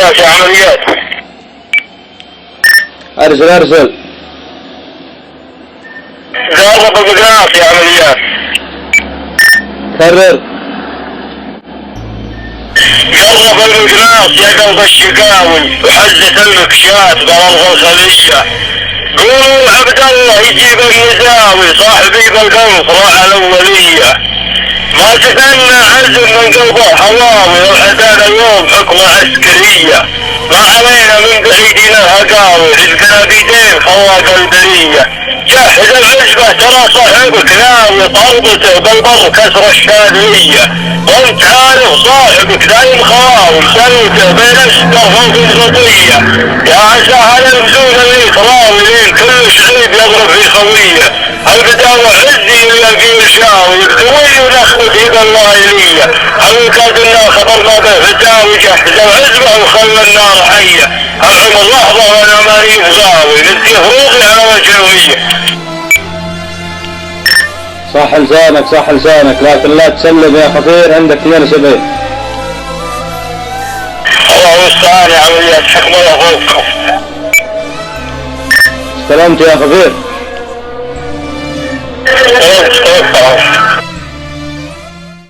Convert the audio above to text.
عمليات يا عمليات. ارسل ارسل. جرب بقناص يا عمليات. كرر. جرب المقناص يا قلب الشقاوي وحزة المكشات بأرض الخلية. قولوا عبد الله يجيب النزاوي صاحبي بالقنصرة الأولية. ما تثنى عزم من قلبه حواوي والحدانا اليوم حكمة عسكرية. ما علينا من بعيدنا الهقاوي رزقنا بيدين خواق البرية. جهز العزبة ترى صاحبك ناوي طلبته بالبر كسر الشاذلية. وانت عارف صاحبك دايم خواوي سلته بين الشجر فوق الغطية. يا عسى على المزون اللي تراوي لين كل شعيب يضرب في خوية. القدامى عزي يلاقي الشاوي يكتوي ونخبط يد الله إليه. الوكاد النار خبرنا به فتاوي جهز العزبة وخلى النار حية. العمر لحظة وانا ماني غاوي ندي فروضي على وجهوية. صح لسانك صح لسانك، لكن لا تسلم يا خطير، عندك 72. الله المستعان يا عمليات حكم الله فوقكم. استلمت يا خطير. استلمت.